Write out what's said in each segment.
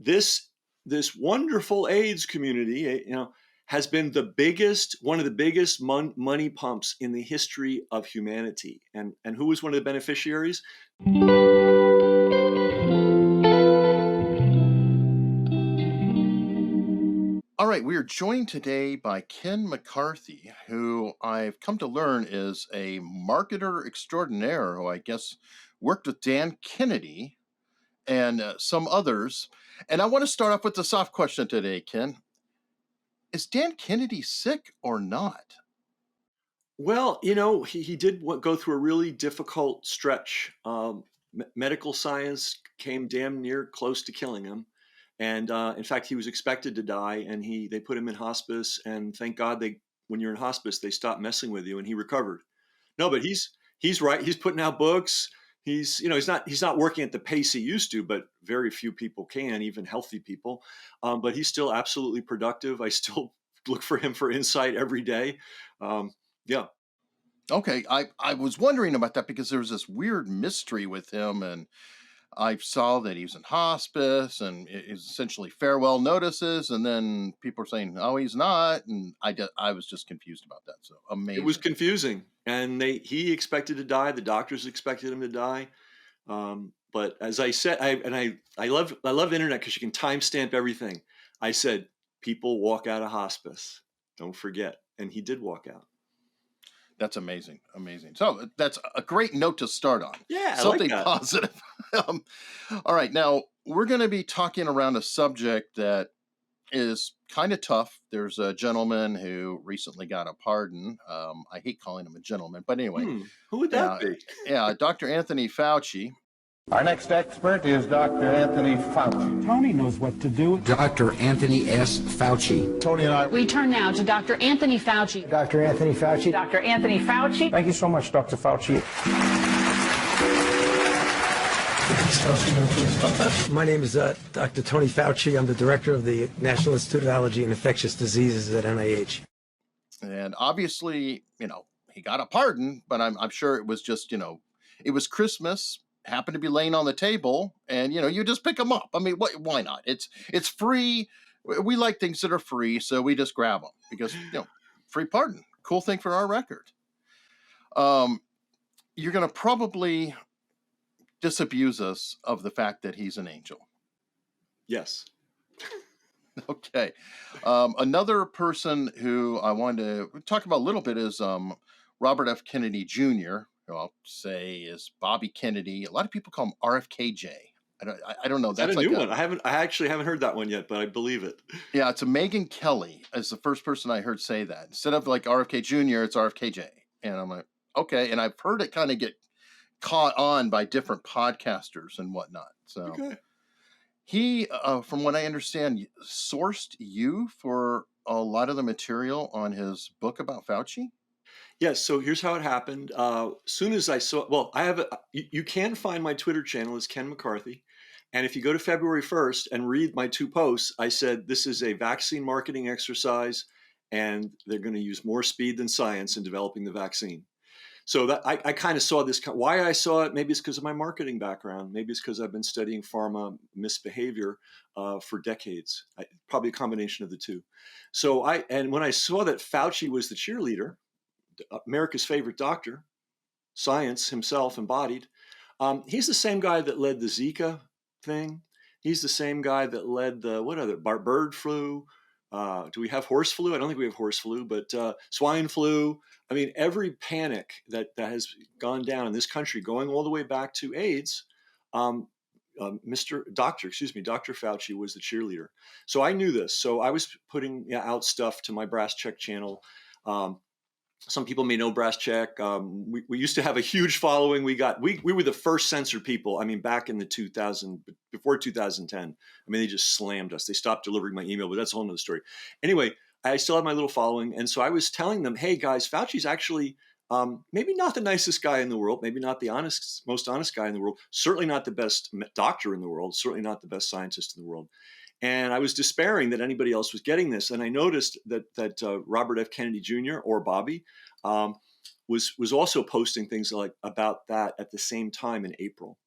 this this wonderful AIDS community, has been one of the biggest money pumps in the history of humanity. And who was one of the beneficiaries? All right, we are joined today by Ken McCarthy, who I've come to learn is a marketer extraordinaire who I guess worked with Dan Kennedy and some others. And I want to start off with the soft question today, Ken. Is Dan Kennedy sick or not? Well, he did go through a really difficult stretch. Medical science came damn near close to killing him. And in fact, he was expected to die, and they put him in hospice. And thank God when you're in hospice, they stop messing with you, and he recovered. No, but he's right. He's putting out books. He's not working at the pace he used to, but very few people can, even healthy people. But he's still absolutely productive. I still look for him for insight every day. Yeah. Okay, I was wondering about that because there was this weird mystery with him, and I saw that he was in hospice and it's essentially farewell notices, and then people are saying, "Oh, he's not," and I was just confused about that. So It was amazing. confusing, and he expected to die. The doctors expected him to die. But as I said, I love the internet because you can timestamp everything. I said people walk out of hospice. Don't forget, and he did walk out. That's amazing. Amazing. So that's a great note to start on. Yeah, I like Something that. positive. All right. Now, we're going to be talking around a subject that is kind of tough. There's a gentleman who recently got a pardon. I hate calling him a gentleman, but anyway. Who would that be? Yeah, Dr. Anthony Fauci. Our next expert is Dr. Anthony Fauci. Tony knows what to do. Dr. Anthony S. Fauci. Tony and I. We turn now to Dr. Anthony Fauci. Dr. Anthony Fauci. Dr. Anthony Fauci. Thank you so much, Dr. Fauci. My name is Dr. Tony Fauci. I'm the director of the National Institute of Allergy and Infectious Diseases at NIH. And obviously, he got a pardon, but I'm sure it was just, it was Christmas, happened to be laying on the table, and you just pick them up. I mean, why not? It's free. We like things that are free, so we just grab them because free pardon, cool thing for our record. You're going to probably disabuse us of the fact that he's an angel. Yes. Okay. Another person who I wanted to talk about a little bit is Robert F. Kennedy Jr., who I'll say is Bobby Kennedy. A lot of people call him RFKJ. I don't know. That's a new one. I actually haven't heard that one yet, but I believe it. Yeah, it's a Megyn Kelly is the first person I heard say that. Instead of like RFK Jr., it's RFKJ. And I'm like, okay. And I've heard it kind of get caught on by different podcasters and whatnot. So okay. He, from what I understand, sourced you for a lot of the material on his book about Fauci. Yes. So here's how it happened. Soon as I saw, you can find my Twitter channel as Ken McCarthy. And if you go to February 1st and read my 2 posts, I said, this is a vaccine marketing exercise and they're going to use more speed than science in developing the vaccine. So that I kind of saw this. Why I saw it, maybe it's because of my marketing background. Maybe it's because I've been studying pharma misbehavior for decades. Probably a combination of the two. So when I saw that Fauci was the cheerleader, America's favorite doctor, science himself embodied, he's the same guy that led the Zika thing. He's the same guy that led the bird flu. Do we have horse flu? I don't think we have horse flu, but swine flu. I mean, every panic that has gone down in this country, going all the way back to AIDS, Dr. Fauci was the cheerleader. So I knew this. So I was putting out stuff to my Brass Check channel. Some people may know Brass Check. We used to have a huge following. We were the first censored people. I mean, back in the before 2010. I mean, they just slammed us. They stopped delivering my email, but that's a whole nother story. Anyway, I still have my little following. And so I was telling them, hey guys, Fauci's actually maybe not the nicest guy in the world, maybe not the most honest guy in the world, certainly not the best doctor in the world, certainly not the best scientist in the world. And I was despairing that anybody else was getting this. And I noticed that Robert F. Kennedy Jr. or Bobby was also posting things like about that at the same time in April.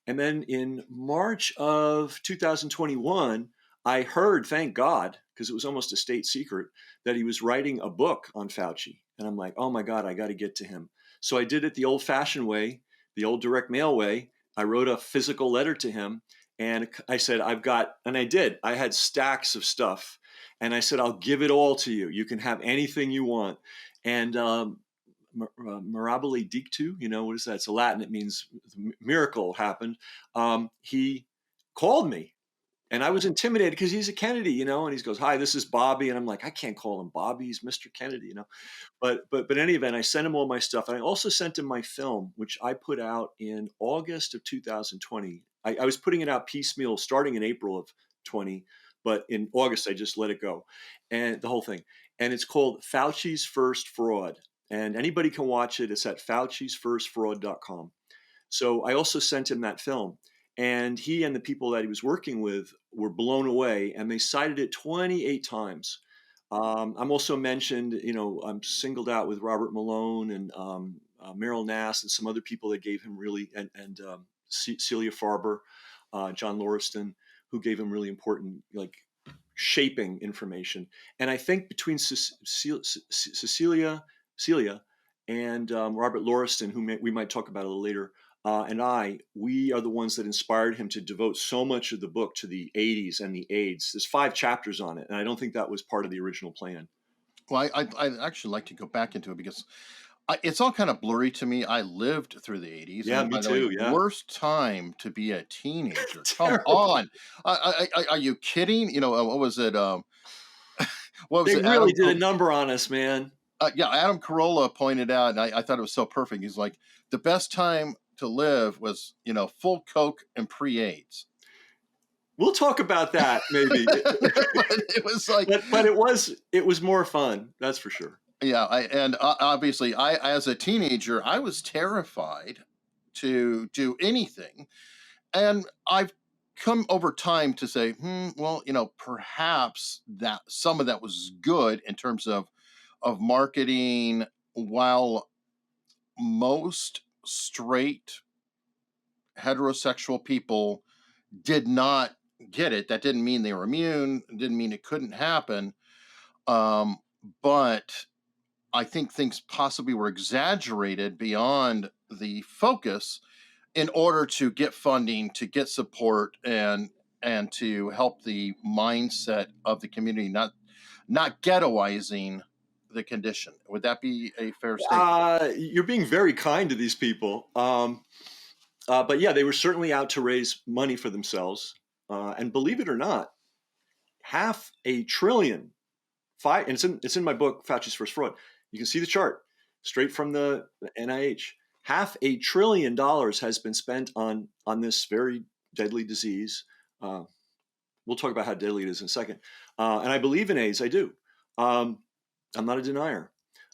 And then in March of 2021, I heard, thank God, because it was almost a state secret, that he was writing a book on Fauci. And I'm like, oh my God, I got to get to him. So I did it the old fashioned way, the old direct mail way. I wrote a physical letter to him and I said, and I did. I had stacks of stuff. And I said, I'll give it all to you. You can have anything you want. And mirabile dictu, what is that? It's a Latin. It means miracle happened. He called me and I was intimidated because he's a Kennedy, and he goes, hi, this is Bobby. And I'm like, I can't call him Bobby. He's Mr. Kennedy, But in any event, I sent him all my stuff. And I also sent him my film, which I put out in August of 2020. I was putting it out piecemeal starting in April of 20, but in August, I just let it go. And the whole thing. And it's called Fauci's First Fraud. And anybody can watch it. It's at faucisfirstfraud.com. So I also sent him that film. And he and the people that he was working with were blown away, and they cited it 28 times. I'm also mentioned, I'm singled out with Robert Malone and Meryl Nass and some other people that gave him really, and Celia Farber, John Lauriston, who gave him really important, shaping information. And I think between Celia and Robert Lauriston, who we might talk about a little later, and we are the ones that inspired him to devote so much of the book to the 80s and the AIDS. There's 5 chapters on it, and I don't think that was part of the original plan. Well, I'd actually like to go back into it because it's all kind of blurry to me. I lived through the 80s. Yeah, and me by the way, too. Yeah. Worst time to be a teenager. Come Terrible. on. Are you kidding? What was it? They really did a number on us, man. Yeah, Adam Carolla pointed out, and I thought it was so perfect. He's like, the best time to live was, full Coke and pre-AIDS. We'll talk about that maybe. But it was like, but it was more fun. That's for sure. Yeah, obviously, as a teenager, I was terrified to do anything, and I've come over time to say, well, perhaps that some of that was good in terms of marketing, while most straight heterosexual people did not get it. That didn't mean they were immune. It didn't mean it couldn't happen. But I think things possibly were exaggerated beyond the focus in order to get funding, to get support, and to help the mindset of the community, not ghettoizing the condition. Would that be a fair statement? You're being very kind to these people. But yeah, they were certainly out to raise money for themselves. And believe it or not, $500 billion, and it's in my book, Fauci's First Fraud. You can see the chart straight from the NIH. $500 billion has been spent on this very deadly disease. We'll talk about how deadly it is in a second. And I believe in AIDS. I do. I'm not a denier.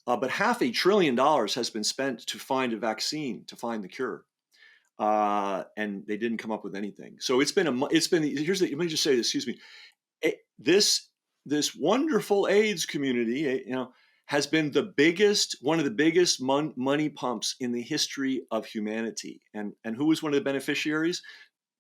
But $500 billion has been spent to find a vaccine, to find the cure. And they didn't come up with anything. So let me just say this, excuse me. This wonderful AIDS community, has been one of the biggest money pumps in the history of humanity. And who was one of the beneficiaries?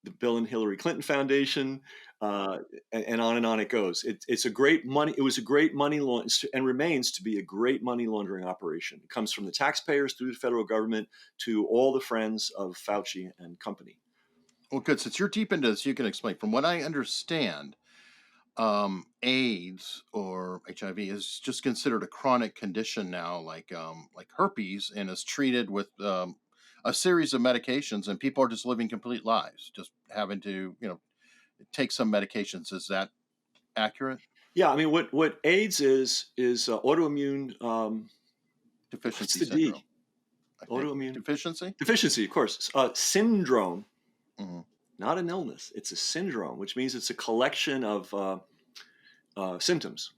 The Bill and Hillary Clinton Foundation, and on it goes. It was a great money and remains to be a great money laundering operation. It comes from the taxpayers through the federal government to all the friends of Fauci and company. Well, good. Since you're deep into this, you can explain. From what I understand, AIDS or HIV is just considered a chronic condition now, like herpes, and is treated with a series of medications, and people are just living complete lives, just having to take some medications. Is that accurate? Yeah, I mean, what AIDS is autoimmune Deficiency what's the D? syndrome. Autoimmune deficiency, of course. Syndrome. Mm-hmm. Not an illness. It's a syndrome, which means it's a collection of symptoms.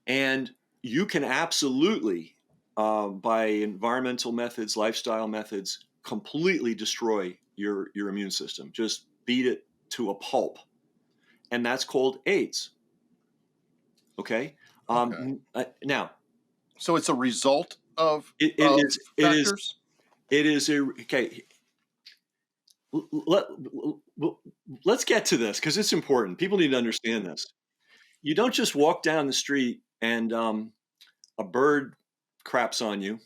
And you can absolutely, by environmental methods, lifestyle methods, completely destroy your immune system. Just beat it to a pulp. And that's called AIDS. Okay? Now. So it's a result of factors? Okay. let's get to this because it's important. People need to understand this. You don't just walk down the street and a bird craps on you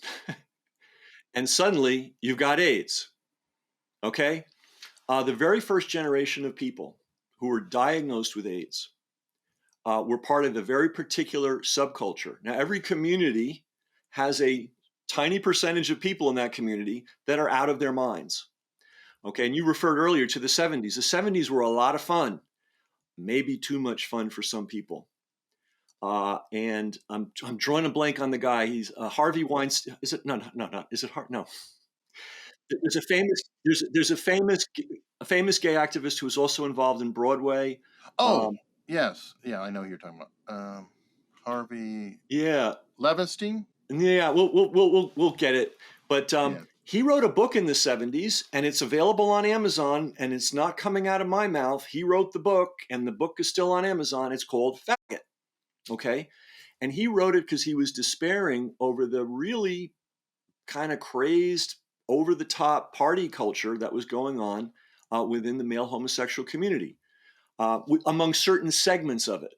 and suddenly you've got AIDS. Okay? The very first generation of people who were diagnosed with AIDS were part of a very particular subculture. Now, every community has a tiny percentage of people in that community that are out of their minds. Okay, and you referred earlier to the 70s. The 70s were a lot of fun, maybe too much fun for some people. And I'm drawing a blank on the guy. He's Harvey Weinstein. Is it no? Is it no? There's a famous gay activist who was also involved in Broadway. Oh, yes. Yeah, I know who you're talking about. Harvey Yeah, Levenstein? yeah. We'll get it. But Yeah. he wrote a book in the 70s, and it's available on Amazon, and it's not coming out of my mouth. He wrote the book, and the book is still on Amazon. It's called Faggot. Okay, and he wrote it because he was despairing over the really kind of crazed, over-the-top party culture that was going on within the male homosexual community, among certain segments of it.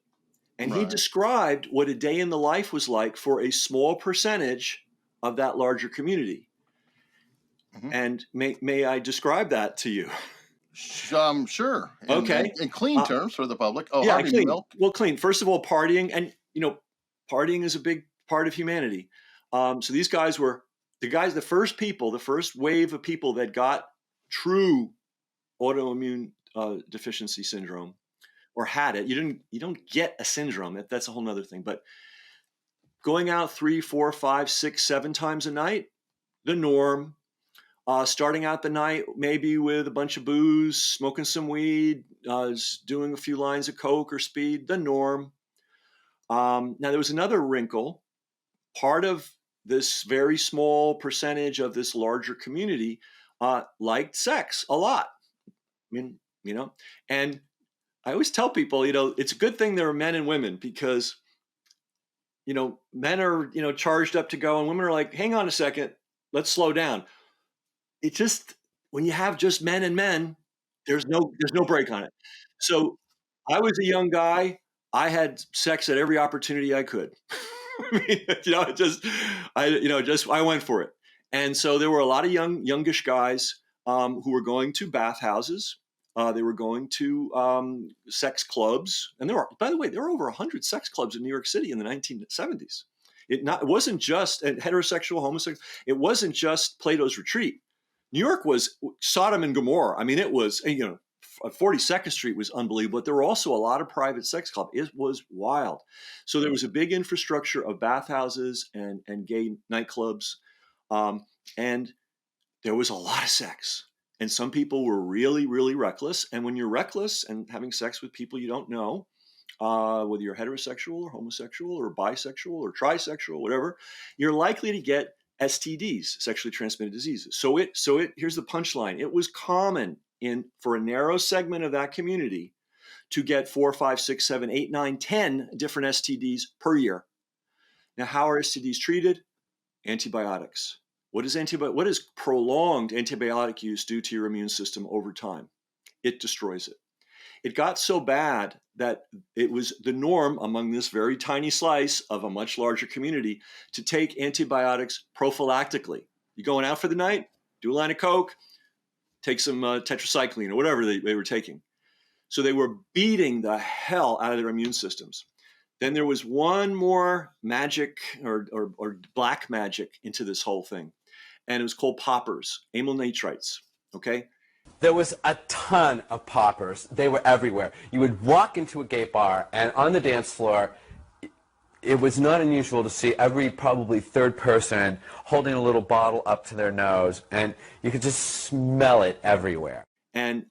And he Right. described what a day in the life was like for a small percentage of that larger community. Mhm. And may I describe that to you? Sure. Okay. In clean terms for the public. Oh, Yeah, Harvey clean. Milk. Well, clean. First of all, partying, and partying is a big part of humanity. So these guys were the first people, the first wave of people that got true autoimmune deficiency syndrome, or had it. You don't get a syndrome. That's a whole nother thing. But going out 3, 4, 5, 6, 7 times a night, the norm. Starting out the night maybe with a bunch of booze, smoking some weed, doing a few lines of coke or speed, the norm. Now there was another wrinkle. Part of this very small percentage of this larger community liked sex a lot. I mean, and I always tell people, it's a good thing there are men and women because, men are, charged up to go and women are like, hang on a second, let's slow down. It just, when you have just men and men, there's no break on it. So I was a young guy. I had sex at every opportunity I could. I mean, I went for it. And so there were a lot of youngish guys who were going to bathhouses. They were going to sex clubs. And by the way, there were over 100 sex clubs in New York City in the 1970s. It wasn't just heterosexual, homosexual. It wasn't just Plato's Retreat. New York was Sodom and Gomorrah. I mean, it was, 42nd Street was unbelievable, but there were also a lot of private sex clubs. It was wild. So there was a big infrastructure of bathhouses and gay nightclubs. And there was a lot of sex. And some people were really, really reckless. And when you're reckless and having sex with people you don't know, whether you're heterosexual or homosexual or bisexual or trisexual, whatever, you're likely to get STDs, sexually transmitted diseases. So here's the punchline. It was common for a narrow segment of that community to get 4, 5, 6, 7, 8, 9, 10 different STDs per year. Now, how are STDs treated? Antibiotics. What does prolonged antibiotic use do to your immune system over time? It destroys it. It got so bad that it was the norm among this very tiny slice of a much larger community to take antibiotics prophylactically. You going out for the night? Do a line of coke, take some tetracycline or whatever they were taking. So they were beating the hell out of their immune systems. Then there was one more magic or black magic into this whole thing. And it was called poppers, amyl nitrites. Okay. There was a ton of poppers. They were everywhere. You would walk into a gay bar, and on the dance floor, it was not unusual to see every probably third person holding a little bottle up to their nose, and you could just smell it everywhere. And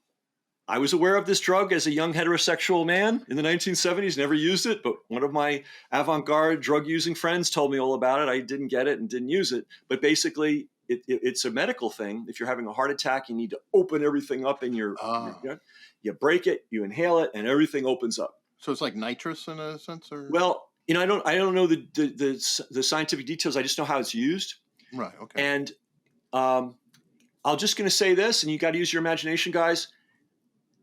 I was aware of this drug as a young heterosexual man in the 1970s, never used it, but one of my avant-garde drug-using friends told me all about it. I didn't get it and didn't use it, but basically, it's a medical thing. If you're having a heart attack, you need to open everything up in your you break it, you inhale it, and everything opens up. So it's like nitrous in a sense, or? Well, I don't know the scientific details. I just know how it's used. Right. Okay. And I'm just going to say this, and you got to use your imagination, guys.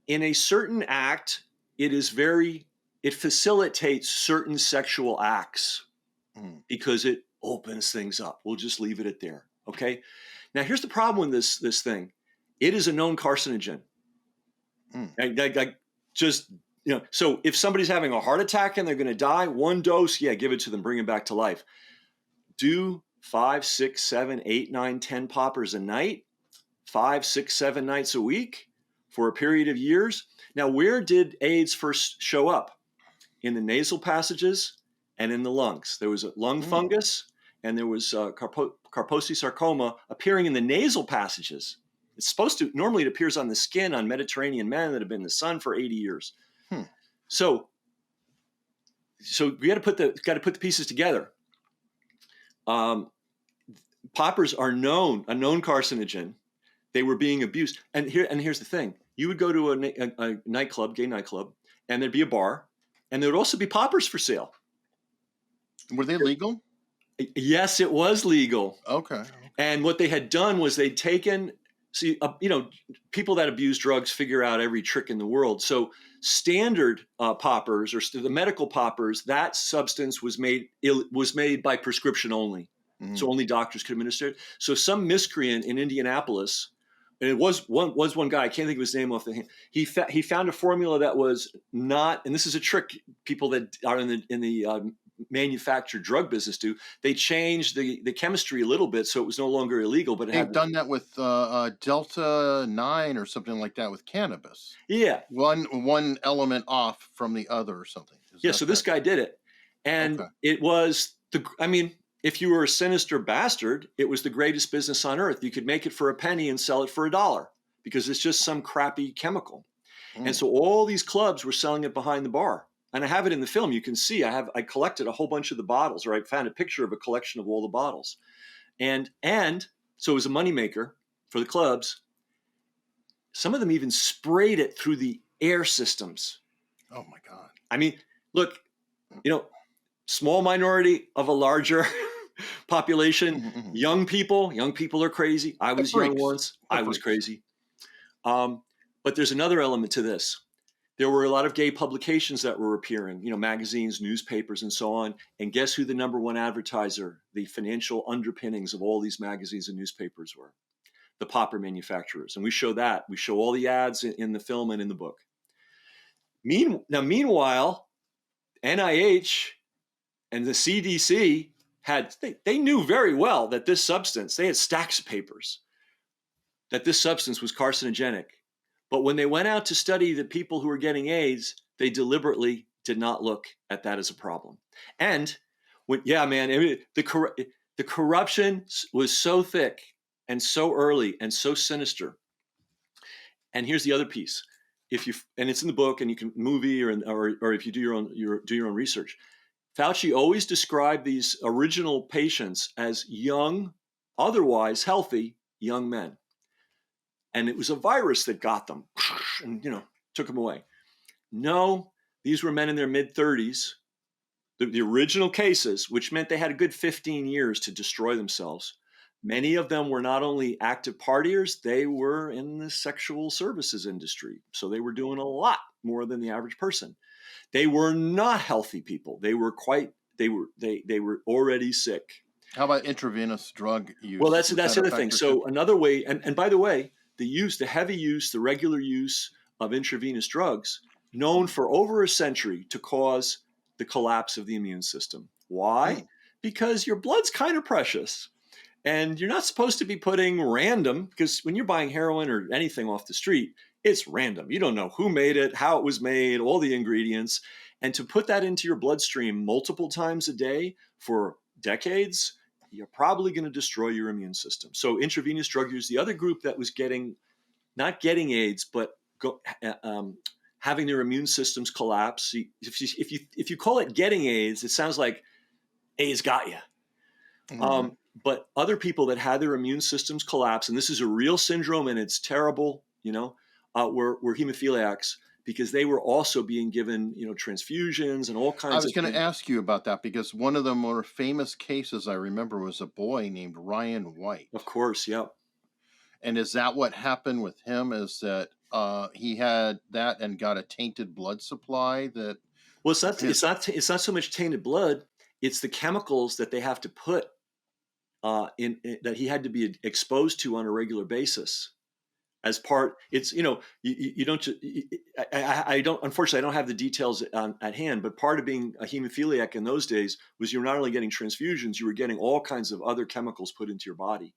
In a certain act, it facilitates certain sexual acts because it opens things up. We'll just leave it at there. Okay. Now, here's the problem with this thing. It is a known carcinogen. So if somebody's having a heart attack and they're going to die, one dose, give it to them, bring them back to life. Do 5, 6, 7, 8, 9, 10 poppers a night, 5, 6, 7 nights a week for a period of years. Now, where did AIDS first show up? In the nasal passages and in the lungs. There was a lung fungus, and there was Kaposi sarcoma appearing in the nasal passages. It's supposed to, normally it appears on the skin on Mediterranean men that have been in the sun for 80 years. So we got to put the pieces together. Poppers are a known carcinogen. They were being abused. And here's the thing. You would go to a nightclub, gay nightclub, and there'd be a bar, and there would also be poppers for sale. Were they legal? Yes, it was legal. Okay. And what they had done was they'd taken, people that abuse drugs figure out every trick in the world. So standard poppers, or the medical poppers, that substance was made by prescription only. So only doctors could administer it. So some miscreant in Indianapolis, and it was one guy, I can't think of his name off the hand. He found a formula that was not, and this is a trick people that are in the manufactured drug business do. They changed the chemistry a little bit so it was no longer illegal. But they've done that with Delta 9 or something like that with cannabis. Yeah, one element off from the other or something. So this guy did it, and it was if you were a sinister bastard, it was the greatest business on earth. You could make it for a penny and sell it for $1 because it's just some crappy chemical. And so all these clubs were selling it behind the bar. And I have it in the film. You can see I collected a whole bunch of the bottles, or I found a picture of a collection of all the bottles. And so it was a moneymaker for the clubs. Some of them even sprayed it through the air systems. Oh my God. I mean, look, small minority of a larger population. Young people are crazy. I was young once. I was crazy. But there's another element to this. There were a lot of gay publications that were appearing, magazines, newspapers, and so on. And guess who the number one advertiser, the financial underpinnings of all these magazines and newspapers were? The popper manufacturers. And we show that. We show all the ads in the film and in the book. Meanwhile, NIH and the CDC they knew very well that this substance, they had stacks of papers, that this substance was carcinogenic. But when they went out to study the people who were getting AIDS, they deliberately did not look at that as a problem. And the corruption was so thick and so early and so sinister. And here's the other piece. And it's in the book, and you can movie or if you do your own research. Fauci always described these original patients as young, otherwise healthy young men. And it was a virus that got them and, took them away. No, these were men in their mid-30s, the original cases, which meant they had a good 15 years to destroy themselves. Many of them were not only active partiers, they were in the sexual services industry. So they were doing a lot more than the average person. They were not healthy people. They were already sick. How about intravenous drug use? Well, that's the other thing. So another way, and by the way, the heavy use, the regular use of intravenous drugs, known for over a century to cause the collapse of the immune system. Why? Because your blood's kind of precious. And you're not supposed to be putting random, because when you're buying heroin or anything off the street, it's random. You don't know who made it, how it was made, all the ingredients. And to put that into your bloodstream multiple times a day for decades, you're probably going to destroy your immune system. So intravenous drug use, the other group that was not getting AIDS, but having their immune systems collapse. If you call it getting AIDS, it sounds like AIDS got you. But other people that had their immune systems collapse, and this is a real syndrome and it's terrible, were hemophiliacs, because they were also being given, transfusions and all kinds of things. I was going to ask you about that, because one of the more famous cases I remember was a boy named Ryan White. Of course, yeah. And is that what happened with him? Is that he had that and got a tainted blood supply that Well, it's not. his It's not so much tainted blood. It's the chemicals that they have to put in that he had to be exposed to on a regular basis. As part, it's you don't. I don't. Unfortunately, I don't have the details at hand. But part of being a hemophiliac in those days was you're not only getting transfusions, you were getting all kinds of other chemicals put into your body.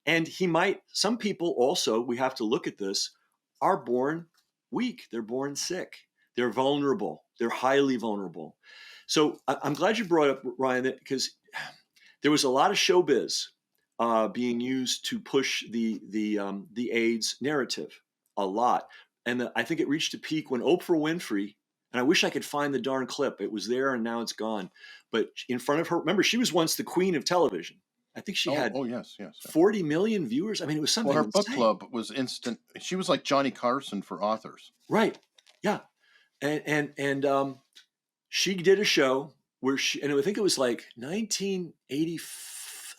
And some people also, we have to look at this, are born weak. They're born sick. They're vulnerable. They're highly vulnerable. So I'm glad you brought up, Ryan, because there was a lot of showbiz being used to push the AIDS narrative a lot. And I think it reached a peak when Oprah Winfrey, and I wish I could find the darn clip. It was there and now it's gone. But in front of her, remember, she was once the queen of television. I think she had yes, yes. 40 million viewers. I mean, it was something Well, her book insane. club was instant. She was like Johnny Carson for authors. Right. Yeah. And she did a show where and I think it was like 1980,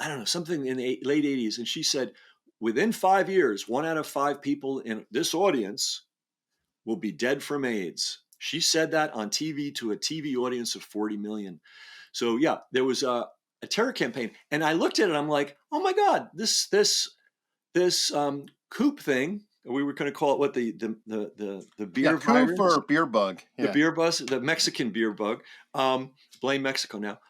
I don't know, something in the late 80s. And she said, within 5 years, 1 out of 5 people in this audience will be dead from AIDS. She said that on TV to a TV audience of 40 million. So yeah, there was a terror campaign, and I looked at it. I'm like, oh my God, this coop thing. We were going to call it what the beer virus, or beer bug. the beer buzz, the Mexican beer bug. Blame Mexico now.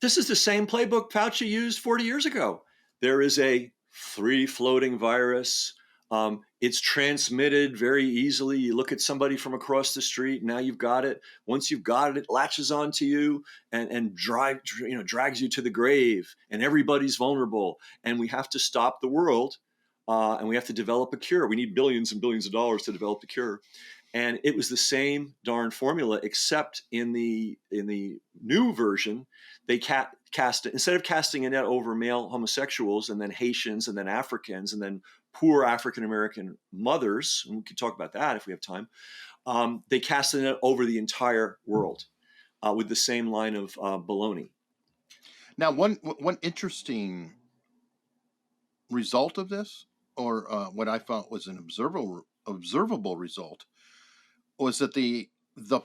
This is the same playbook Fauci used 40 years ago. There is a free-floating virus. It's transmitted very easily. You look at somebody from across the street, now you've got it. Once you've got it, it latches onto you and drags you to the grave, and everybody's vulnerable. And we have to stop the world, and we have to develop a cure. We need billions and billions of dollars to develop the cure. And it was the same darn formula, except in the new version, they cast it, instead of casting a net over male homosexuals and then Haitians and then Africans and then poor African American mothers, and we can talk about that if we have time. They cast a net over the entire world with the same line of baloney. Now, one interesting result of this, or what I thought was an observable result, was that the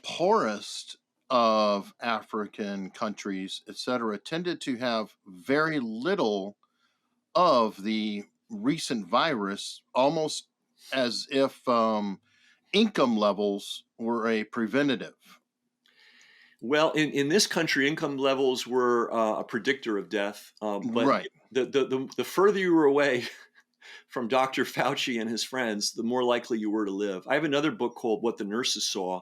poorest of African countries, etc., tended to have very little of the recent virus, almost as if income levels were a preventative. Well, in this country, income levels were a predictor of death. But Right. The further you were away from Dr. Fauci and his friends, the more likely you were to live. I have another book called What the Nurses Saw,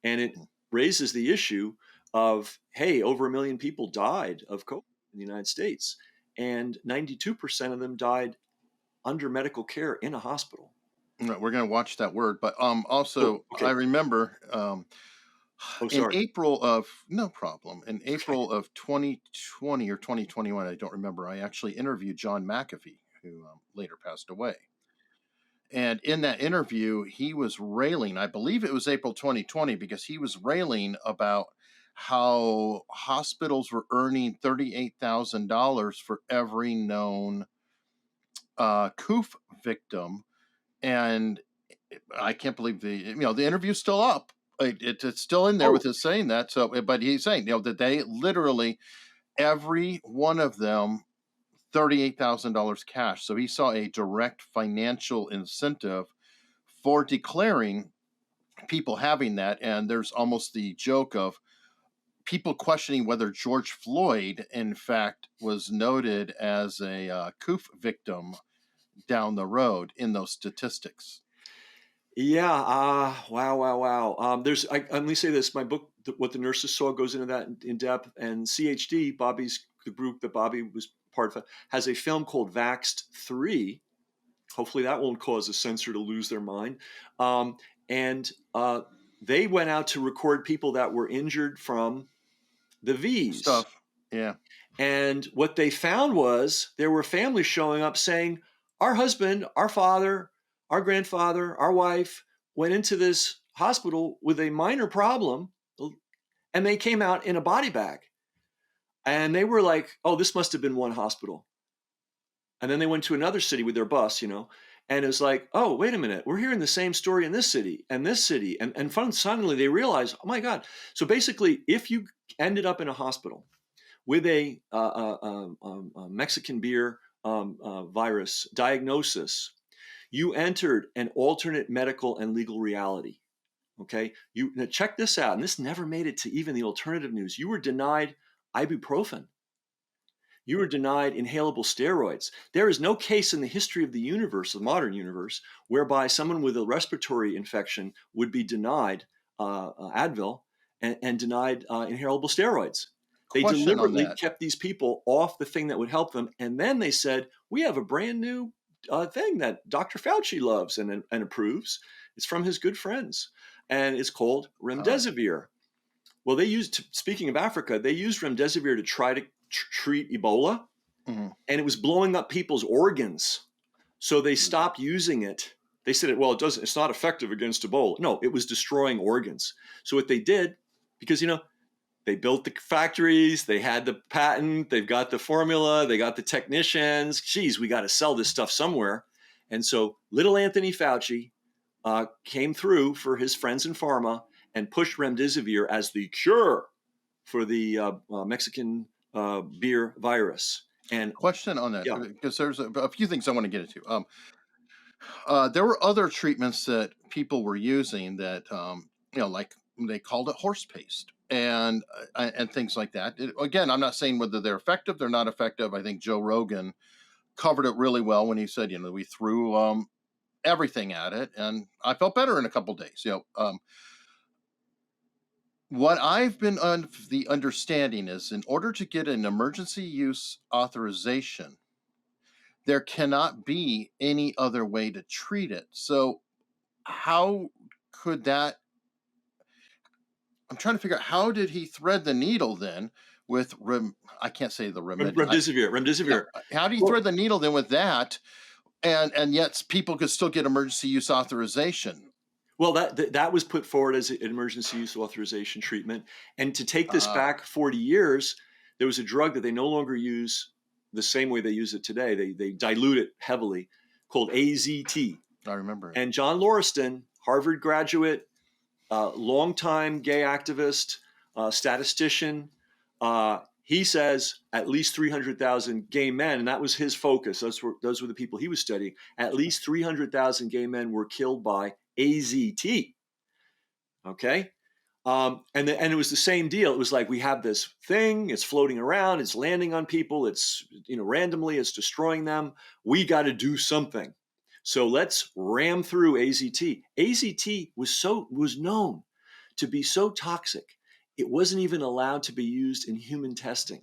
and it raises the issue of, hey, over 1 million people died of COVID in the United States, and 92% of them died under medical care in a hospital. Right, we're going to watch that word, but also okay. I remember in sorry. April of no problem in April of 2020 or 2021, I don't remember. I actually interviewed John McAfee, who later passed away. And in that interview, he was railing, I believe it was April 2020, because he was railing about how hospitals were earning $38,000 for every known COOF victim. And I can't believe the interview's still up. It's still in there with his saying that. So, but he's saying, that they literally, every one of them, $38,000 cash. So he saw a direct financial incentive for declaring people having that. And there's almost the joke of people questioning whether George Floyd, in fact, was noted as a COOF victim down the road in those statistics. Yeah. Wow. Let me say this. My book, What the Nurses Saw, goes into that in depth. And CHD, the group that Bobby was part of, has a film called Vaxxed 3. Hopefully that won't cause a censor to lose their mind. They went out to record people that were injured from the V's. Stuff. Yeah. And what they found was there were families showing up saying, our husband, our father, our grandfather, our wife went into this hospital with a minor problem, and they came out in a body bag. And they were like, oh, this must have been one hospital. And then they went to another city with their bus, and it was like, oh, wait a minute, we're hearing the same story in this city and this city. And suddenly they realized, oh my God. So basically, if you ended up in a hospital with a Mexican beer virus diagnosis, you entered an alternate medical and legal reality. Okay, now check this out, and this never made it to even the alternative news. You were denied ibuprofen. You were denied inhalable steroids. There is no case in the history of the universe, the modern universe, whereby someone with a respiratory infection would be denied Advil and denied inhalable steroids. They Question on deliberately that. kept these people off the thing that would help them. And then they said, we have a brand new thing that Dr. Fauci loves and approves. It's from his good friends, and it's called remdesivir. Well, speaking of Africa, they used remdesivir to try to treat Ebola, and it was blowing up people's organs. So they stopped using it. They said, well, it's not effective against Ebola. No, it was destroying organs. So what they did, because, they built the factories, they had the patent, they've got the formula, they got the technicians. Geez, we got to sell this stuff somewhere. And so little Anthony Fauci came through for his friends in pharma and pushed remdesivir as the cure for the Mexican beer virus. And Question on that, yeah, because there's a few things I want to get into. There were other treatments that people were using that, like they called it horse paste and things like that. Again, I'm not saying whether they're effective, they're not effective. I think Joe Rogan covered it really well when he said, we threw everything at it, and I felt better in a couple days. What I've been of the understanding is, in order to get an emergency use authorization, there cannot be any other way to treat it. So how could that? I'm trying to figure out, how did he thread the needle then with I can't say the remedy. remdesivir. How do you thread the needle then with that, and yet people could still get emergency use authorization? Well, that was put forward as an emergency use authorization treatment. And to take this back 40 years, there was a drug that they no longer use the same way they use it today. They dilute it heavily, called AZT. I remember. And John Lauriston, Harvard graduate, longtime gay activist, statistician, he says at least 300,000 gay men, and that was his focus. Those were the people he was studying. At least 300,000 gay men were killed by AZT. Okay. And it was the same deal. It was like, we have this thing, it's floating around, it's landing on people, it's, randomly, it's destroying them. We got to do something. So let's ram through AZT. AZT was known to be so toxic, it wasn't even allowed to be used in human testing.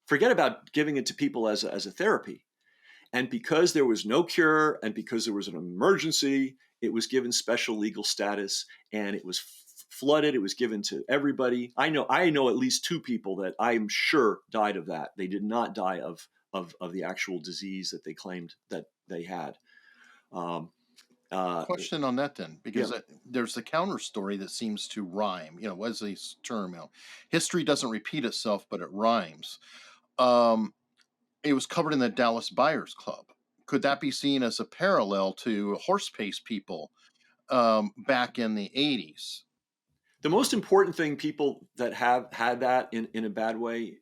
Forget about giving it to people as a therapy. And because there was no cure, and because there was an emergency, it was given special legal status, and it was flooded. It was given to everybody. I know at least 2 people that I'm sure died of that. They did not die of the actual disease that they claimed that they had. Question on that then, because there's the counter story that seems to rhyme. Wesley's term, history doesn't repeat itself, but it rhymes. It was covered in the Dallas Buyers Club. Could that be seen as a parallel to horse paste people back in the 80s? The most important thing, people that have had that in a bad way,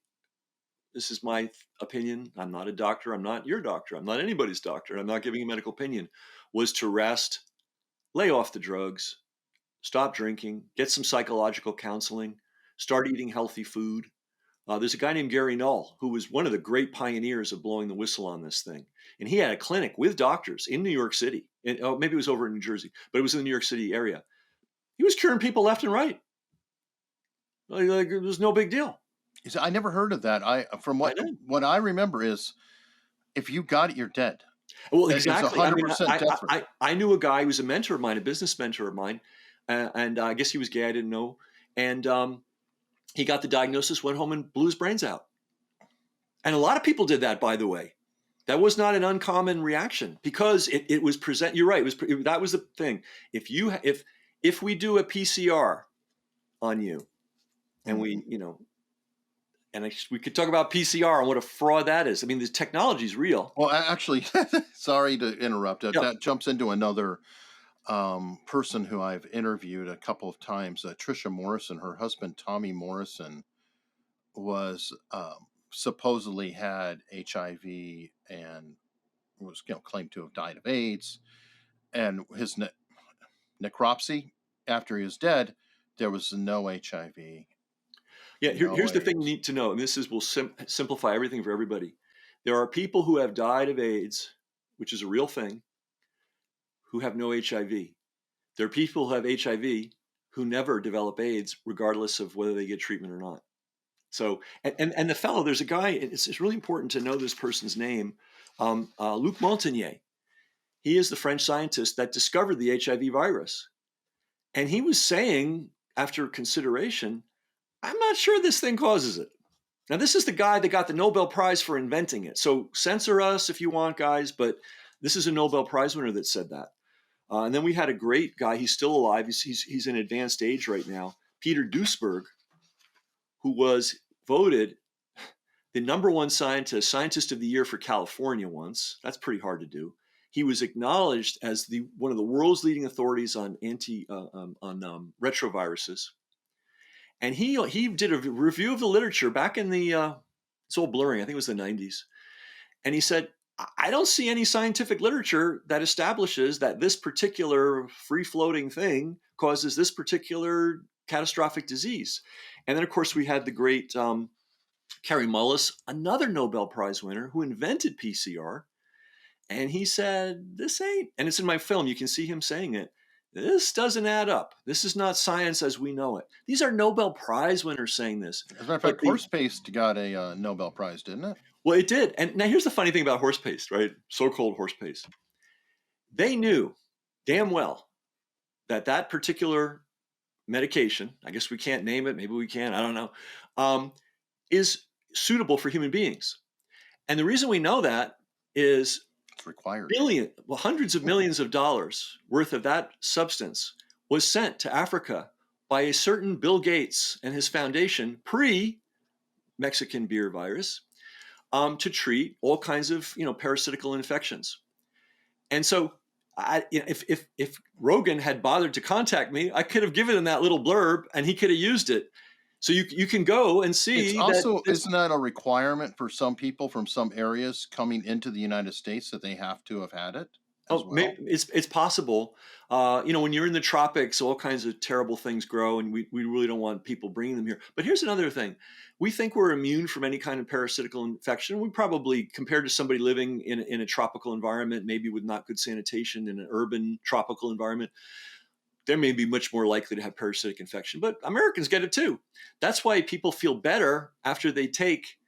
this is my opinion, I'm not a doctor, I'm not your doctor, I'm not anybody's doctor, I'm not giving a medical opinion, was to rest, lay off the drugs, stop drinking, get some psychological counseling, start eating healthy food. There's a guy named Gary Null who was one of the great pioneers of blowing the whistle on this thing. And he had a clinic with doctors in New York City. Maybe it was over in New Jersey, but it was in the New York City area. He was curing people left and right. Like it was no big deal. I never heard of that. From what I remember is, if you got it, you're dead. Well, exactly. It's 100% death rate. I knew a guy who was a mentor of mine, a business mentor of mine, and I guess he was gay. I didn't know. And he got the diagnosis, went home and blew his brains out. And a lot of people did that, by the way. That was not an uncommon reaction, because it was present. You're right. That was the thing. If we do a PCR on you, and we, And we could talk about PCR and what a fraud that is. I mean, the technology is real. Well, actually, sorry to interrupt. Yeah. That jumps into another person who I've interviewed a couple of times. Trisha Morrison, her husband Tommy Morrison, was supposedly had HIV and was claimed to have died of AIDS, and his necropsy after he was dead, there was no HIV. Yeah, here's the thing you AIDS. need to know, and this will simplify everything for everybody. There are people who have died of AIDS, which is a real thing, who have no HIV. There are people who have HIV who never develop AIDS, regardless of whether they get treatment or not. So, and the fellow, there's a guy, it's really important to know this person's name, Luc Montagnier. He is the French scientist that discovered the HIV virus. And he was saying, after consideration, I'm not sure this thing causes it. Now, this is the guy that got the Nobel Prize for inventing it. So censor us if you want, guys, but this is a Nobel Prize winner that said that. And then we had a great guy. He's still alive. He's in advanced age right now. Peter Duesberg, who was voted the #1 scientist of the year for California once. That's pretty hard to do. He was acknowledged as one of the world's leading authorities on retroviruses. And he did a review of the literature back in it's all blurring, I think it was the 90s. And he said, I don't see any scientific literature that establishes that this particular free-floating thing causes this particular catastrophic disease. And then, of course, we had the great Kary Mullis, another Nobel Prize winner who invented PCR. And he said, this ain't, and it's in my film, you can see him saying it, this doesn't add up. This is not science as we know it. These are Nobel Prize winners saying this. As a matter of fact, horse paste got a Nobel Prize, didn't it? Well, it did. And now here's the funny thing about horse paste, right? So-called horse paste. They knew damn well that particular medication, I guess we can't name it, maybe we can, I don't know, is suitable for human beings. And the reason we know that is it's required. Hundreds of millions of dollars worth of that substance was sent to Africa by a certain Bill Gates and his foundation pre-Mexican beer virus to treat all kinds of parasitical infections. And so if Rogan had bothered to contact me, I could have given him that little blurb and he could have used it. So you can go and see. It's also, isn't that a requirement for some people from some areas coming into the United States that they have to have had it? It's possible. When you're in the tropics, all kinds of terrible things grow, and we really don't want people bringing them here. But here's another thing. We think we're immune from any kind of parasitical infection. We probably, compared to somebody living in a tropical environment, maybe with not good sanitation in an urban tropical environment, they may be much more likely to have parasitic infection. But Americans get it too. That's why people feel better after they take,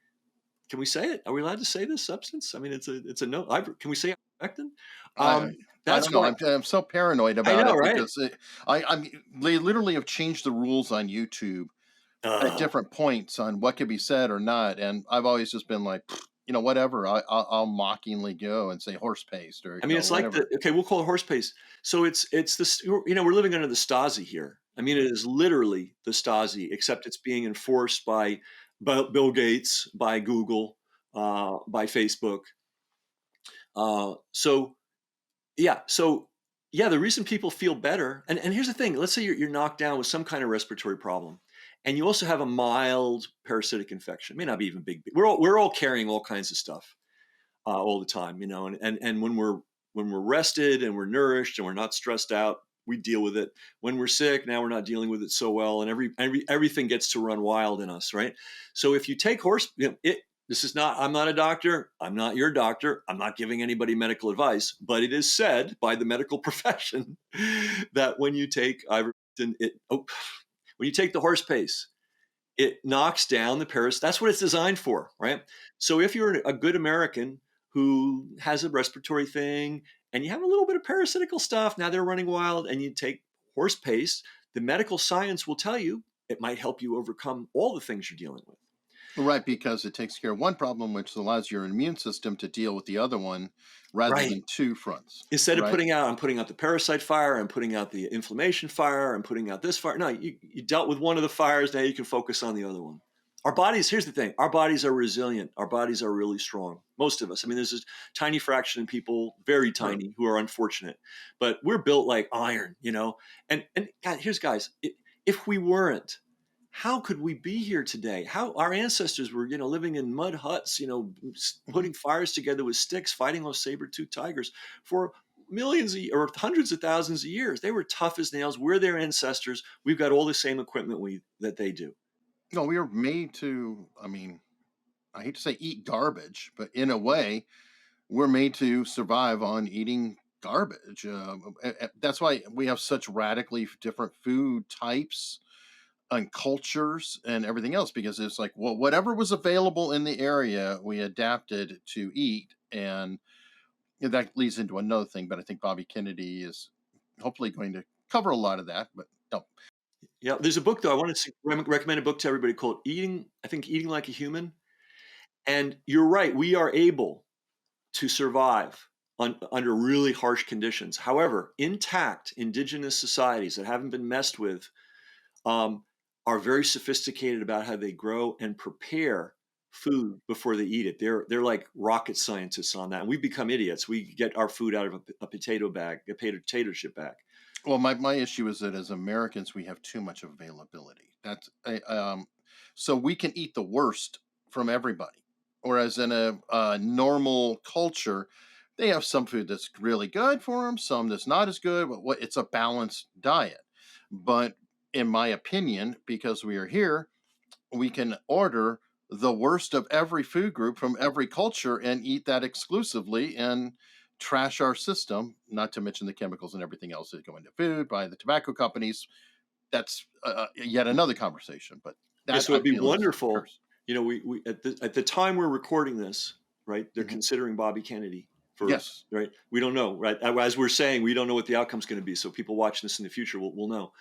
can we say it? Are we allowed to say this substance? I mean, it's a no. Can we say ivermectin? That's why I'm so paranoid about it, right? Because they literally have changed the rules on YouTube at different points on what could be said or not. And I've always just been like, whatever. I'll mockingly go and say horse paste or. It's like we'll call it horse paste. So it's this. We're living under the Stasi here. I mean, it is literally the Stasi, except it's being enforced by Bill Gates, by Google, by Facebook. So the reason people feel better, and here's the thing. Let's say you're knocked down with some kind of respiratory problem, and you also have a mild parasitic infection. It may not be even big. We're all carrying all kinds of stuff all the time, and when we're rested and we're nourished and we're not stressed out, we deal with it. When we're sick, now we're not dealing with it so well, and everything gets to run wild in us, right? So if you take I'm not a doctor. I'm not your doctor. I'm not giving anybody medical advice, but it is said by the medical profession that when you take ivermectin, when you take the horse paste, it knocks down the parasites. That's what it's designed for, right? So if you're a good American who has a respiratory thing and you have a little bit of parasitical stuff, now they're running wild, and you take horse paste, the medical science will tell you it might help you overcome all the things you're dealing with. Right, because it takes care of one problem, which allows your immune system to deal with the other one rather than two fronts. Instead of I'm putting out the parasite fire, I'm putting out the inflammation fire, I'm putting out this fire. No, you dealt with one of the fires, now you can focus on the other one. Our bodies, here's the thing, our bodies are resilient. Our bodies are really strong. Most of us. I mean, there's a tiny fraction of people, very True. tiny, who are unfortunate, but we're built like iron, you know? And God, here's guys, if we weren't, how could we be here today? How our ancestors were, living in mud huts, putting fires together with sticks, fighting those saber-toothed tigers for millions or hundreds of thousands of years. They were tough as nails. We're their ancestors. We've got all the same equipment that they do. No, we were made to, I mean, I hate to say eat garbage, but in a way, we're made to survive on eating garbage. That's why we have such radically different food types and cultures and everything else, because it's like, well, whatever was available in the area, we adapted to eat. And that leads into another thing, but I think Bobby Kennedy is hopefully going to cover a lot of that. But no, Yeah, there's a book though. I want to recommend a book to everybody called Eating Like a Human. And you're right, we are able to survive under really harsh conditions. However, intact indigenous societies that haven't been messed with are very sophisticated about how they grow and prepare food before they eat it. They're like rocket scientists on that. And we've become idiots. We get our food out of a potato chip bag. well, my issue is that as Americans, we have too much availability. So we can eat the worst from everybody. Whereas in a normal culture, they have some food that's really good for them, some that's not as good, but it's a balanced diet. But in my opinion, because we are here, we can order the worst of every food group from every culture and eat that exclusively and trash our system, not to mention the chemicals and everything else that go into food by the tobacco companies. That's yet another conversation, but that So I it'd be feel is a wonderful. curse. We at the time we're recording this, right? They're considering Bobby Kennedy for, Yes. right? We don't know, right? As we're saying, we don't know what the outcome's going to be. So people watching this in the future will know.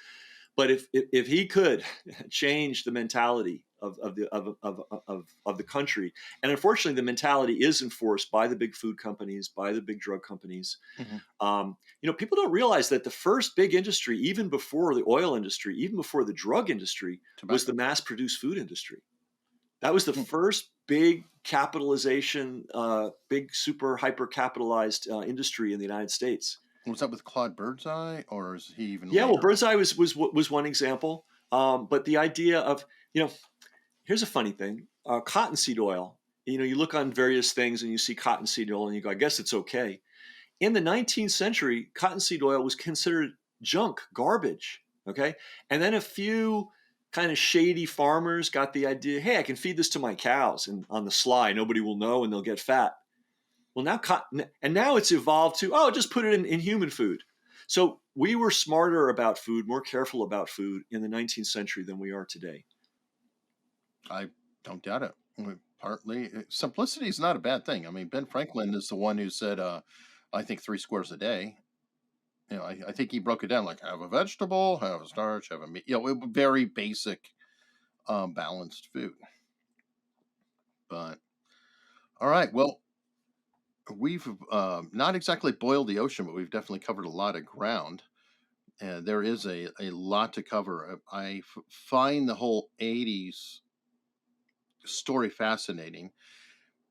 But if he could change the mentality of the country, and unfortunately the mentality is enforced by the big food companies, by the big drug companies. People don't realize that the first big industry, even before the oil industry, even before the drug industry, was the mass-produced food industry. That was the first big capitalization, big super hyper capitalized industry in the United States. Was that with Claude Birdseye, or is he even Yeah, later? well, Birdseye was one example, but the idea of here's a funny thing: cottonseed oil. You look on various things and you see cottonseed oil, and you go, I guess it's okay. In the 19th century, cottonseed oil was considered junk, garbage. Okay, and then a few kind of shady farmers got the idea, hey, I can feed this to my cows, and on the sly, nobody will know, and they'll get fat. Well, now it's evolved to, just put it in human food. So we were smarter about food, more careful about food in the 19th century than we are today. I don't doubt it. Partly, simplicity is not a bad thing. I mean, Ben Franklin is the one who said, I think 3 squares a day. I think he broke it down like have a vegetable, have a starch, have a meat. Very basic, balanced food. But all right, well, we've not exactly boiled the ocean, but we've definitely covered a lot of ground. And there is a lot to cover. I find the whole 80s story fascinating.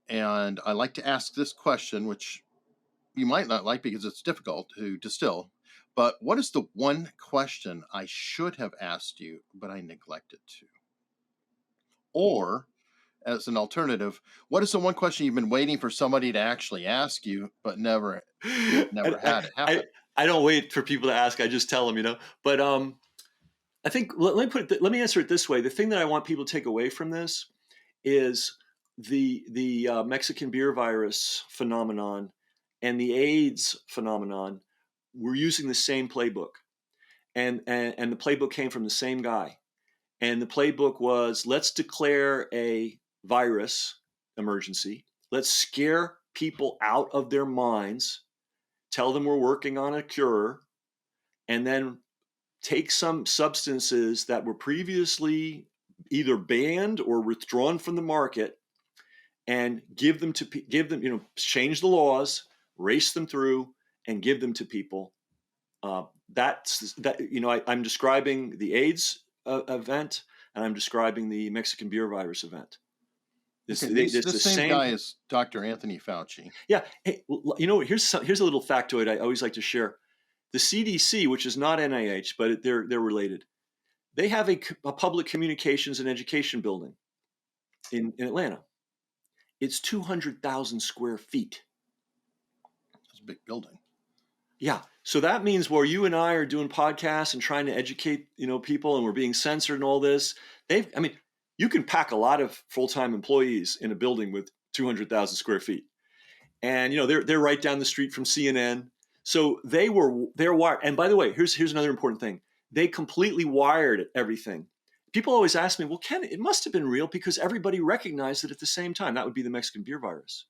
And I like to ask this question, which you might not like because it's difficult to distill. But what is the one question I should have asked you, but I neglected to? Or, as an alternative, what is the one question you've been waiting for somebody to actually ask you, but never had it happen? I don't wait for people to ask. I just tell them, But I think let me answer it this way. The thing that I want people to take away from this is the Mexican beer virus phenomenon and the AIDS phenomenon. We're using the same playbook, and the playbook came from the same guy. And the playbook was, let's declare a virus emergency. Let's scare people out of their minds, tell them we're working on a cure, and then take some substances that were previously either banned or withdrawn from the market and give them, change the laws, race them through, and give them to people. I'm describing the AIDS event, and I'm describing the Mexican beer virus event. Okay, this the same guy as Dr. Anthony Fauci. Yeah. Hey, here's a little factoid I always like to share. The CDC, which is not NIH, but they're related. They have a public communications and education building in Atlanta. It's 200,000 square feet. That's a big building. Yeah. So that means where you and I are doing podcasts and trying to educate, people, and we're being censored and all this, you can pack a lot of full-time employees in a building with 200,000 square feet. And, they're right down the street from CNN. So they're wired. And by the way, here's another important thing. They completely wired everything. People always ask me, well, Ken, it must have been real because everybody recognized it at the same time. That would be the Mexican beer virus.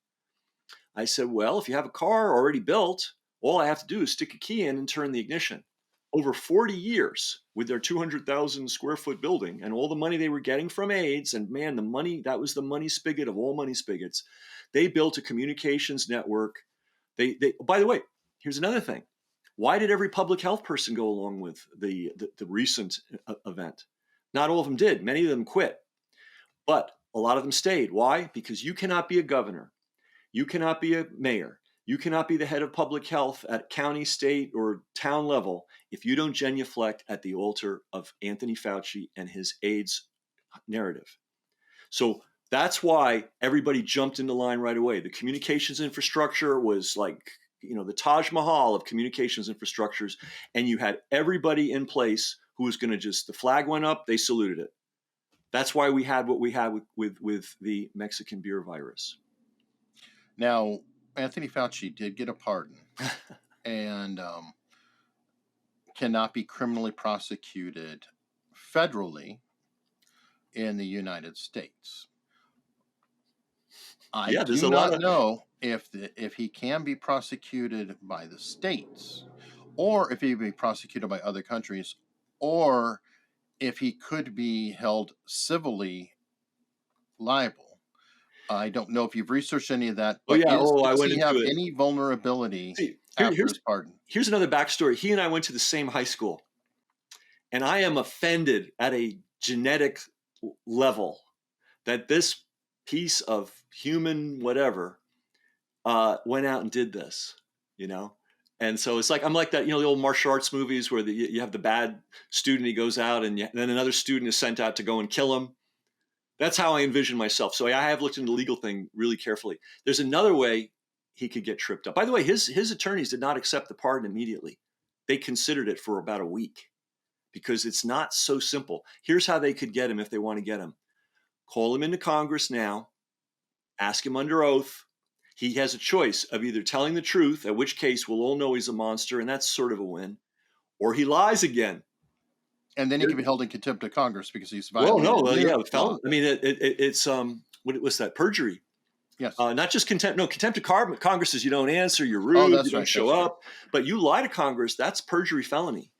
I said, well, if you have a car already built, all I have to do is stick a key in and turn the ignition. Over 40 years with their 200,000 square foot building and all the money they were getting from AIDS, and man, that was the money spigot of all money spigots. They built a communications network. By the way, here's another thing. Why did every public health person go along with the recent event? Not all of them did. Many of them quit, but a lot of them stayed. Why? Because you cannot be a governor. You cannot be a mayor. You cannot be the head of public health at county, state, or town level if you don't genuflect at the altar of Anthony Fauci and his AIDS narrative. So that's why everybody jumped into line right away. The communications infrastructure was like, the Taj Mahal of communications infrastructures, and you had everybody in place who was going to the flag went up, they saluted it. That's why we had what we had with the Mexican beer virus. Now, Anthony Fauci did get a pardon and cannot be criminally prosecuted federally in the United States. I do not know if he can be prosecuted by the states, or if he can be prosecuted by other countries, or if he could be held civilly liable. I don't know if you've researched any of that, but does he have any vulnerability after his pardon? Here's another backstory. He and I went to the same high school, and I am offended at a genetic level that this piece of human whatever went out and did this, And so it's like, I'm like that, the old martial arts movies where you have the bad student, he goes out and then another student is sent out to go and kill him. That's how I envision myself. So I have looked into the legal thing really carefully. There's another way he could get tripped up. By the way, his attorneys did not accept the pardon immediately. They considered it for about a week because it's not so simple. Here's how they could get him if they want to get him. Call him into Congress now, ask him under oath. He has a choice of either telling the truth, at which case we'll all know he's a monster, and that's sort of a win, or he lies again. And then he can be held in contempt of Congress because he's violated. I mean, it's what was that? Perjury. Yes. Not just contempt. No, contempt of Congress is you don't answer, you're rude, you don't show up. But you lie to Congress, that's perjury felony.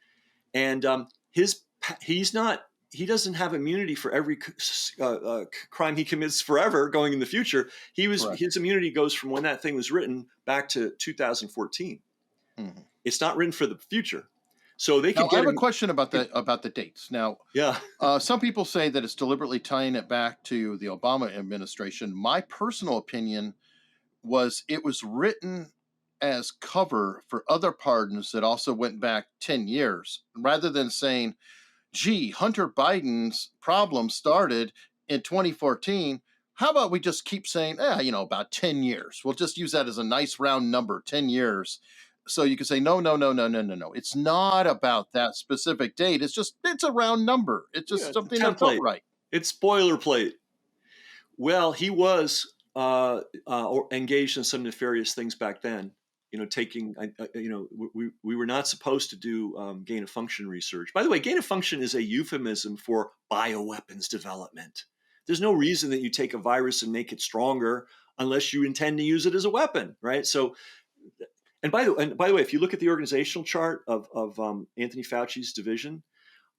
And he doesn't have immunity for every crime he commits forever going in the future. His immunity goes from when that thing was written back to 2014. Mm-hmm. It's not written for the future. So they can I have a question about the dates. Now, some people say that it's deliberately tying it back to the Obama administration. My personal opinion was it was written as cover for other pardons that also went back 10 years, rather than saying, gee, Hunter Biden's problem started in 2014. How about we just keep saying, about 10 years. We'll just use that as a nice round number, 10 years. So you can say, no. It's not about that specific date. It's a round number. It's just something that felt right. It's boilerplate. Well, he was engaged in some nefarious things back then. We were not supposed to do gain of function research. By the way, gain of function is a euphemism for bioweapons development. There's no reason that you take a virus and make it stronger unless you intend to use it as a weapon, right? So. And by the way, if you look at the organizational chart of Anthony Fauci's division,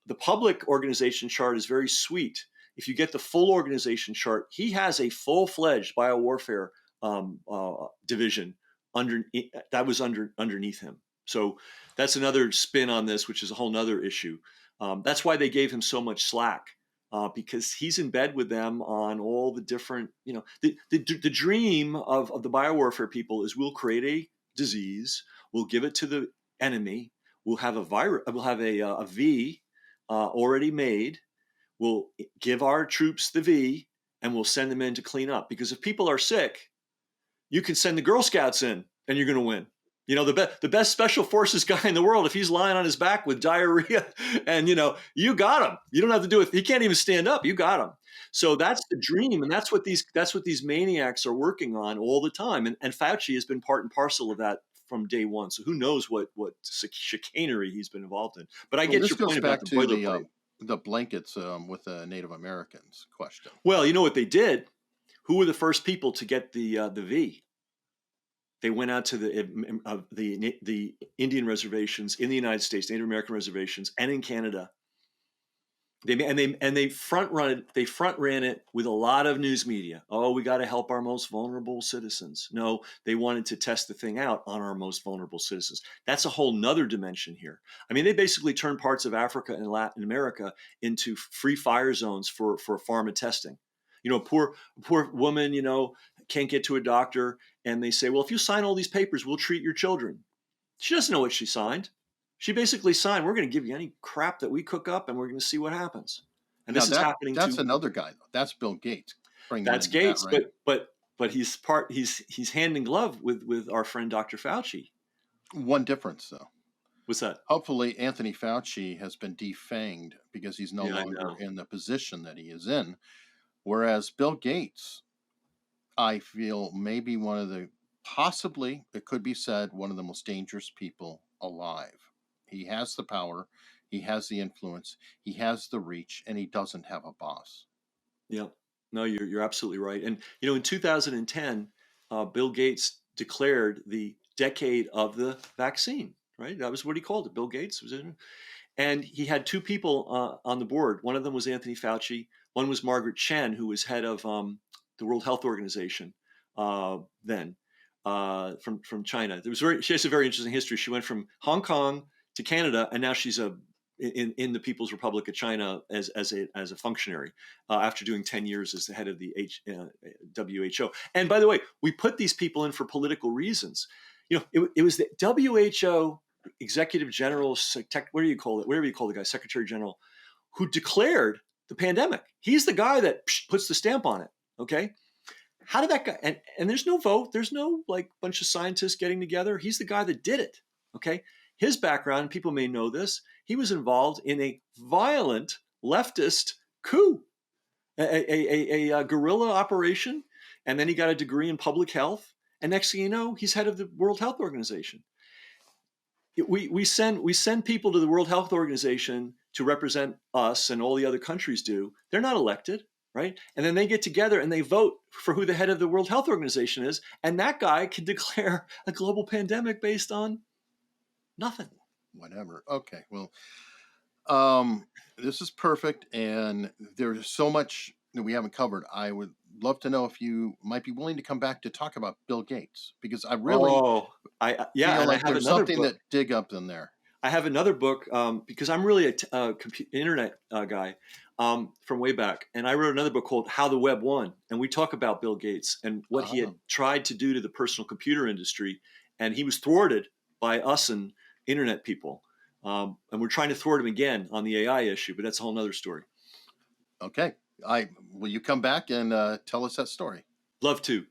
the public organization chart is very sweet. If you get the full organization chart, he has a full-fledged biowarfare division underneath him. So that's another spin on this, which is a whole nother issue. That's why they gave him so much slack because he's in bed with them on all the different, the dream of the biowarfare people is we'll create a disease, we'll give it to the enemy, we'll have a virus, we'll have a V already made, we'll give our troops the V, and we'll send them in to clean up. Because if people are sick, you can send the Girl Scouts in and you're going to win. The best special forces guy in the world, if he's lying on his back with diarrhea and, you got him. You don't have to do it. He can't even stand up. You got him. So that's the dream. And that's what these maniacs are working on all the time. And Fauci has been part and parcel of that from day one. So who knows what chicanery he's been involved in. But I get your point about the boilerplate. The blankets with the Native Americans question. Well, you know what they did? Who were the first people to get the V? They went out to the Indian reservations in the United States, Native American reservations, and in Canada. They front ran it with a lot of news media. Oh, we got to help our most vulnerable citizens. No, they wanted to test the thing out on our most vulnerable citizens. That's a whole nother dimension here. I mean, they basically turned parts of Africa and Latin America into free fire zones for pharma testing. Poor woman, can't get to a doctor, and they say, well, if you sign all these papers, we'll treat your children. She doesn't know what she signed. She basically signed, we're going to give you any crap that we cook up, and we're going to see what happens. And now this is happening. That's another guy, though. That's Bill Gates. That's Gates, that, right? but he's hand in glove with our friend Dr. Fauci. One difference, though. What's that? Hopefully, Anthony Fauci has been defanged because he's no longer in the position that he is in. Whereas Bill Gates, I feel, maybe possibly, it could be said, one of the most dangerous people alive. He has the power, he has the influence, he has the reach, and he doesn't have a boss. Yeah, no, you're absolutely right. And in 2010, Bill Gates declared the decade of the vaccine. Right, that was what he called it. Bill Gates was in, and he had two people on the board. One of them was Anthony Fauci. One was Margaret Chen, who was head of the World Health Organization then from China. She has a very interesting history. She went from Hong Kong to Canada, and now she's in the People's Republic of China as a functionary after doing 10 years as the head of the WHO. And by the way, we put these people in for political reasons. It was the WHO Executive General, what do you call it? Whatever you call the guy, Secretary General, who declared the pandemic. He's the guy that puts the stamp on it. Okay. How did that guy, and there's no vote, there's no bunch of scientists getting together. He's the guy that did it. Okay. His background, people may know this, he was involved in a violent leftist coup, a guerrilla operation. And then he got a degree in public health. And next thing you know, he's head of the World Health Organization. We send people to the World Health Organization to represent us, and all the other countries do. They're not elected, right? And then they get together and they vote for who the head of the World Health Organization is, and that guy can declare a global pandemic based on nothing. Whatever. Okay. Well, this is perfect, and there's so much that we haven't covered. I would love to know if you might be willing to come back to talk about Bill Gates, because I really feel like there's something that dig up in there. I have another book because I'm really a internet guy from way back, and I wrote another book called How the Web Won, and we talk about Bill Gates and what he had tried to do to the personal computer industry, and he was thwarted by us and internet people, and we're trying to thwart him again on the AI issue, but that's a whole nother story. Okay. Will you come back and tell us that story? Love to.